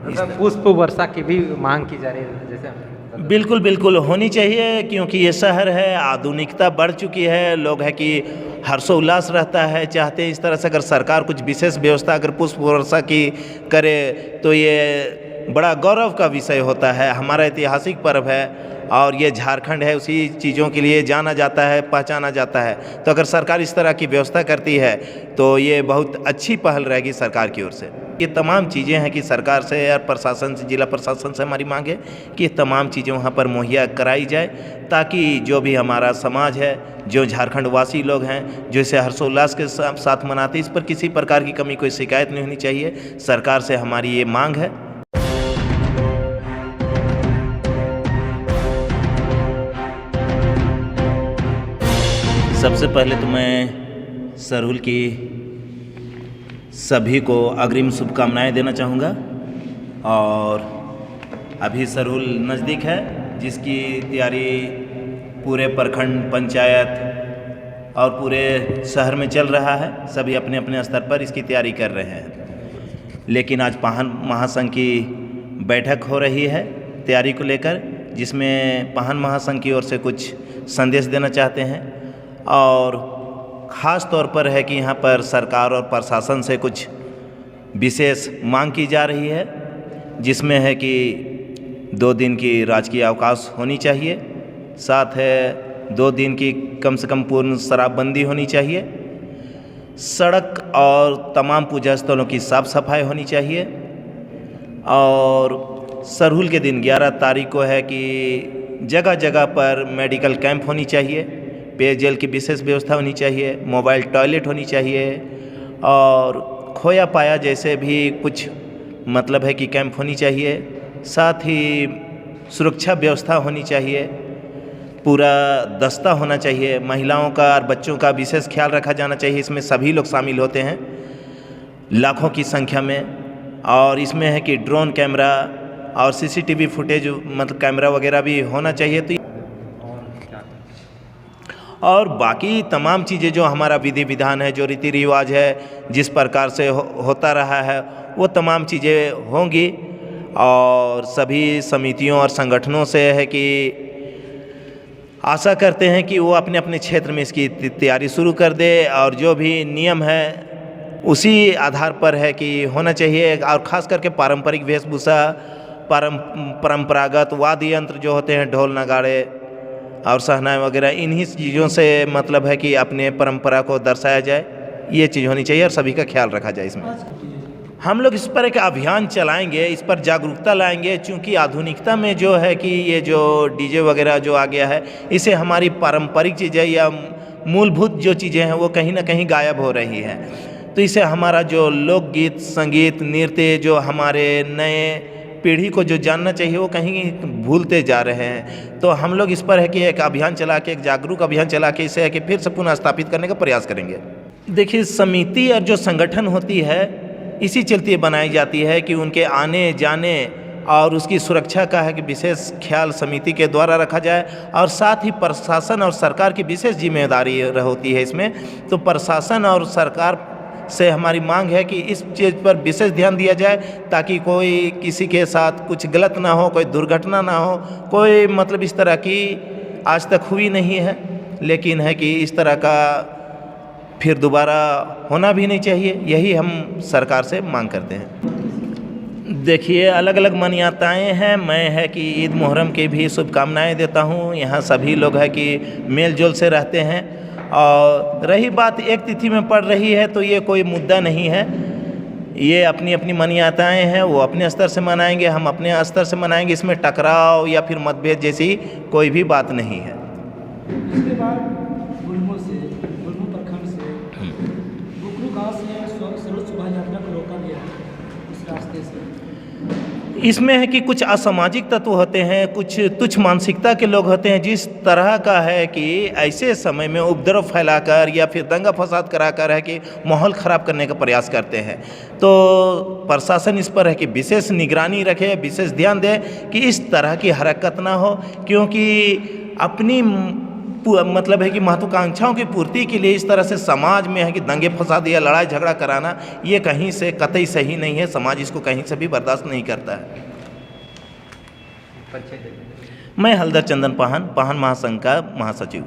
पुष्प वर्षा की भी मांग की जा रही है, जैसे हम बिल्कुल बिल्कुल होनी चाहिए, क्योंकि ये शहर है, आधुनिकता बढ़ चुकी है, लोग है कि हर्षोल्लास रहता है, चाहते हैं इस तरह से। अगर सरकार कुछ विशेष व्यवस्था अगर पुष्प वर्षा की करे तो ये बड़ा गौरव का विषय होता है। हमारा ऐतिहासिक पर्व है और ये झारखंड है, उसी चीज़ों के लिए जाना जाता है, पहचाना जाता है। तो अगर सरकार इस तरह की व्यवस्था करती है तो ये बहुत अच्छी पहल रहेगी सरकार की ओर से। ये तमाम चीज़ें हैं कि सरकार से या प्रशासन से, जिला प्रशासन से हमारी मांग है कि ये तमाम चीज़ें वहाँ पर मुहैया कराई जाए, ताकि जो भी हमारा समाज है, जो झारखंड वासी लोग हैं, जो इसे हर्षोल्लास के साथ मनाते हैं, इस पर किसी प्रकार की कमी, कोई शिकायत नहीं होनी चाहिए। सरकार से हमारी ये मांग है। सबसे पहले तो मैं सरहुल की सभी को अग्रिम शुभकामनाएं देना चाहूँगा। और अभी सरहुल नज़दीक है, जिसकी तैयारी पूरे प्रखंड, पंचायत और पूरे शहर में चल रहा है। सभी अपने अपने स्तर पर इसकी तैयारी कर रहे हैं। लेकिन आज पाहन महासंघ की बैठक हो रही है तैयारी को लेकर, जिसमें पाहन महासंघ की ओर से कुछ संदेश देना चाहते हैं। और ख़ास तौर पर है कि यहाँ पर सरकार और प्रशासन से कुछ विशेष मांग की जा रही है, जिसमें है कि 2 दिन की राजकीय अवकाश होनी चाहिए, साथ है 2 दिन की कम से कम पूर्ण शराबबंदी होनी चाहिए, सड़क और तमाम पूजा स्थलों की साफ़ सफाई होनी चाहिए। और सरहुल के दिन 11 तारीख को है कि जगह जगह पर मेडिकल कैंप होनी चाहिए, पेयजल की विशेष व्यवस्था होनी चाहिए, मोबाइल टॉयलेट होनी चाहिए, और खोया पाया जैसे भी कुछ मतलब है कि कैंप होनी चाहिए। साथ ही सुरक्षा व्यवस्था होनी चाहिए, पूरा दस्ता होना चाहिए, महिलाओं का और बच्चों का विशेष ख्याल रखा जाना चाहिए। इसमें सभी लोग शामिल होते हैं लाखों की संख्या में। और इसमें है कि ड्रोन कैमरा और सीसीटीवी फुटेज, मतलब कैमरा वगैरह भी होना चाहिए। तो और बाकी तमाम चीज़ें जो हमारा विधि विधान है, जो रीति रिवाज है, जिस प्रकार से होता रहा है, वो तमाम चीज़ें होंगी। और सभी समितियों और संगठनों से है कि आशा करते हैं कि वो अपने अपने क्षेत्र में इसकी तैयारी शुरू कर दे, और जो भी नियम है उसी आधार पर है कि होना चाहिए। और ख़ास करके पारंपरिक वेशभूषा, परंपरागत वाद्य यंत्र जो होते हैं, ढोल नगाड़े और सहनाई वगैरह, इन्हीं चीज़ों से मतलब है कि अपने परंपरा को दर्शाया जाए, ये चीज़ होनी चाहिए और सभी का ख्याल रखा जाए। इसमें हम लोग इस पर एक अभियान चलाएंगे, इस पर जागरूकता लाएंगे, क्योंकि आधुनिकता में जो है कि ये जो डीजे वगैरह जो आ गया है, इसे हमारी पारंपरिक चीज़ें या मूलभूत जो चीज़ें हैं वो कहीं ना कहीं गायब हो रही हैं। तो इसे हमारा जो लोकगीत, संगीत, नृत्य, जो हमारे नए पीढ़ी को जो जानना चाहिए, वो कहीं भूलते जा रहे हैं। तो हम लोग इस पर है कि एक अभियान चला के, एक जागरूक अभियान चला के इसे है कि फिर से पुनः स्थापित करने का प्रयास करेंगे। देखिए, समिति और जो संगठन होती है, इसी चलते बनाई जाती है कि उनके आने जाने और उसकी सुरक्षा का है कि विशेष ख्याल समिति के द्वारा रखा जाए। और साथ ही प्रशासन और सरकार की विशेष जिम्मेदारी होती है इसमें। तो प्रशासन और सरकार से हमारी मांग है कि इस चीज़ पर विशेष ध्यान दिया जाए, ताकि कोई किसी के साथ कुछ गलत ना हो, कोई दुर्घटना ना हो। कोई मतलब इस तरह की आज तक हुई नहीं है, लेकिन है कि इस तरह का फिर दोबारा होना भी नहीं चाहिए। यही हम सरकार से मांग करते हैं। देखिए, अलग अलग मान्यताएं हैं। मैं है कि ईद मुहर्रम की भी शुभकामनाएं देता हूं। यहाँ सभी लोग है कि मेल जोल से रहते हैं। और रही बात एक तिथि में पड़ रही है, तो ये कोई मुद्दा नहीं है। ये अपनी अपनी मान्यताएं हैं, वो अपने स्तर से मनाएंगे, हम अपने स्तर से मनाएंगे। इसमें टकराव या फिर मतभेद जैसी कोई भी बात नहीं है। इसके बाद गुलमो प्रखंड से बुकरू गाँव से सरल शोभा यात्रा को रोका गया उस रास्ते से। इसमें है कि कुछ असामाजिक तत्व होते हैं, कुछ तुच्छ मानसिकता के लोग होते हैं, जिस तरह का है कि ऐसे समय में उपद्रव फैलाकर या फिर दंगा फसाद कराकर है कि माहौल ख़राब करने का प्रयास करते हैं। तो प्रशासन इस पर है कि विशेष निगरानी रखे, विशेष ध्यान दे कि इस तरह की हरकत ना हो, क्योंकि अपनी मतलब है कि महत्वाकांक्षाओं की पूर्ति के लिए इस तरह से समाज में है कि दंगे फसाद या लड़ाई झगड़ा कराना, ये कहीं से कतई सही नहीं है। समाज इसको कहीं से भी बर्दाश्त नहीं करता है। परिचय दे दीजिए। मैं हलधर चंदन पाहन महासंघ का महासचिव।